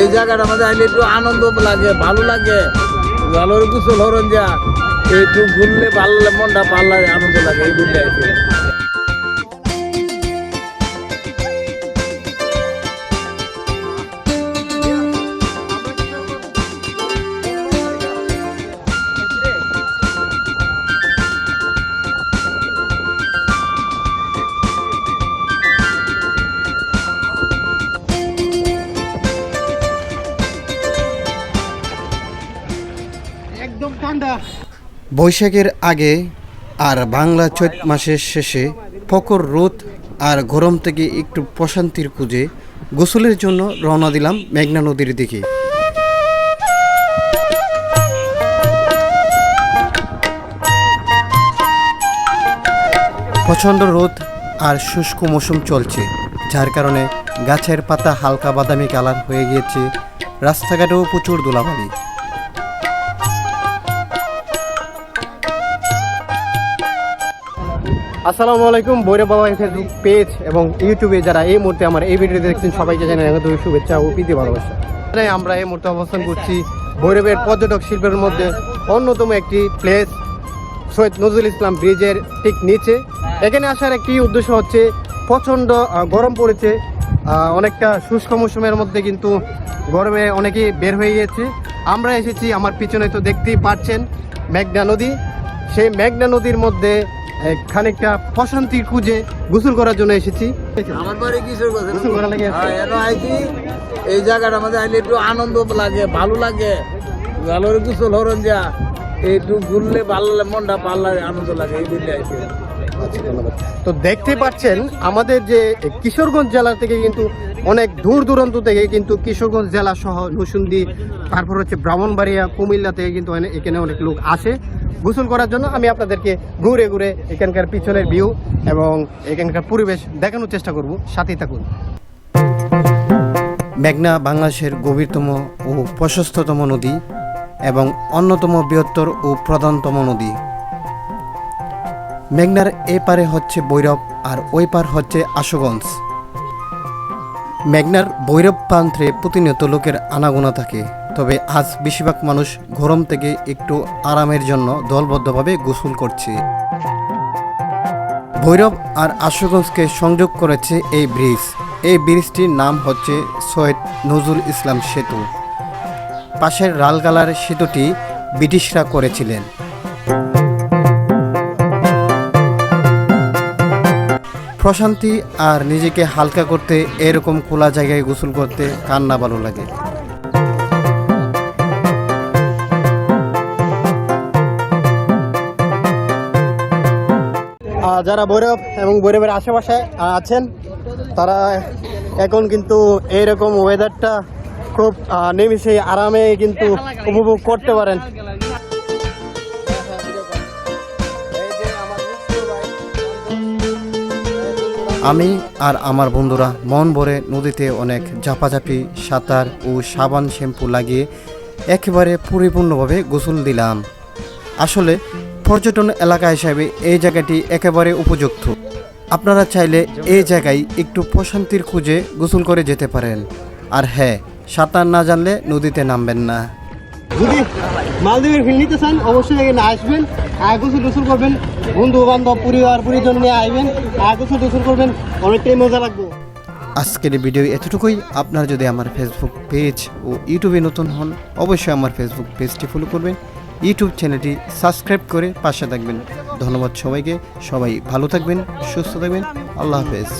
এই জায়গাটা আমাদের আইলে একটু আনন্দ লাগে, ভালো লাগে, ভালো গোসল হরণ যা একটু ঘুরলে ভালো মনটা ভালো লাগে, আনন্দ লাগে এই ঘুরলে আইছে। বৈশাখের আগে আর বাংলা চৈত মাসের শেষে প্রখর রোদ আর গরম থেকে একটু প্রশান্তির খুঁজে গোসলের জন্য রওনা দিলাম মেঘনা নদীর দিকে। প্রচণ্ড রোদ আর শুষ্ক মৌসুম চলছে, যার কারণে গাছের পাতা হালকা বাদামি কালার হয়ে গিয়েছে, রাস্তাঘাটেও প্রচুর ধুলাবালি। আসসালামু আলাইকুম, ভৈরব বাবা ফেসবুক পেজ এবং ইউটিউবে যারা এই মুহূর্তে আমার এই ভিডিও দেখছেন সবাইকে জানাই আন্তরিক শুভেচ্ছা ও প্রীতি ভালোবাসা। আমরা এই মুহূর্তে অবস্থান করছি ভৈরবের পর্যটক শিল্পের মধ্যে অন্যতম একটি প্লেস সৈয়দ নজরুল ইসলাম ব্রিজের ঠিক নিচে। এখানে আসার একটি উদ্দেশ্য হচ্ছে প্রচণ্ড গরম পড়েছে, অনেকটা শুষ্ক মৌসুমের মধ্যে কিন্তু গরমে অনেকেই বের হয়ে গিয়েছে। আমরা এসেছি, আমার পিছনে তো দেখতেই পাচ্ছেন মেঘনা নদী। সেই মেঘনা নদীর মধ্যে খানিকটা প্রশান্তির খুঁজে গোসল করার জন্য এসেছি। আমার বাড়ি কিশোর গোসল করা লাগে আইছি। এই জায়গাটা আমাদের আইলে একটু আনন্দ লাগে, ভালো লাগে, ভালো গোসল হরণ যা একটু ঘুরলে ভালো মনটা ভালো লাগে, আনন্দ লাগে এই দিনটা আইছে। তো দেখতে পাচ্ছেন আমাদের যে কিশোরগঞ্জ জেলা থেকে কিন্তু অনেক দূর দূরান্ত থেকে কিন্তু কিশোরগঞ্জ জেলা সহ নরসিংদী, তারপর হচ্ছে ব্রাহ্মণবাড়িয়া, কুমিল্লা থেকে কিন্তু এখানে অনেক লোক আসে গোসল করার জন্য। আমি আপনাদেরকে ঘুরে ঘুরে এখানকার পিছনের ভিউ এবং এখানকার পরিবেশ দেখানোর চেষ্টা করব, সাথেই থাকুন। মেঘনা বাংলাদেশের গভীরতম ও প্রশস্ততম নদী এবং অন্যতম বৃহত্তর ও প্রধানতম নদী। মেঘনার এই পারে হচ্ছে ভৈরব আর ওই পার হচ্ছে আশুগঞ্জ। মেঘনার ভৈরব প্রান্তে প্রতিনিয়ত লোকের আনাগোনা থাকে, তবে আজ বেশিরভাগ মানুষ গরম থেকে একটু আরামের জন্য দলবদ্ধভাবে গোসল করছে। ভৈরব আর আশুগঞ্জকে সংযোগ করেছে এই ব্রিজ। এই ব্রিজটির নাম হচ্ছে সৈয়দ নজরুল ইসলাম সেতু। পাশের রালগালার সেতুটি ব্রিটিশরা করেছিলেন। প্রশান্তি আর নিজেকে হালকা করতে এরকম খোলা জায়গায় গোসল করতে কার না ভালো লাগে। যারা ভৈরব এবং ভৈরবের আশেপাশে আছেন তারা এখন কিন্তু এইরকম ওয়েদারটা খুব নিমিষে আরামে কিন্তু উপভোগ করতে পারেন। আমি আর আমার বন্ধুরা মন ভরে নদীতে অনেক ঝাপাঝাপি, সাঁতার ও সাবান শ্যাম্পু লাগিয়ে একেবারে পরিপূর্ণভাবে গোসল দিলাম। আসলে পর্যটন এলাকা হিসাবে এই জায়গাটি একেবারে উপযুক্ত। আপনারা চাইলে এই জায়গায় একটু প্রশান্তির খুঁজে গোসল করে যেতে পারেন। আর হ্যাঁ, সাঁতার না জানলে নদীতে নামবেন না। যদি মালদ্বীপের ফিল নিতে চান অবশ্যই এখানে আসবেন, গোসল গোসল করবেন, বন্ধু বান্ধব পরিবার পরিজন নিয়ে আসবেন, গোসল গোসল করবেন, অনেকটাই মজা লাগবে। আজকের ভিডিও এতটুকুই। আপনারা যদি আমার ফেসবুক পেজ ও ইউটিউবে নতুন হন অবশ্যই আমার ফেসবুক পেজটি ফলো করবেন, ইউটিউব চ্যানেলটি সাবস্ক্রাইব করে পাশে থাকবেন। ধন্যবাদ সবাইকে, সবাই ভালো থাকবেন, সুস্থ থাকবেন, আল্লাহ হাফেজ।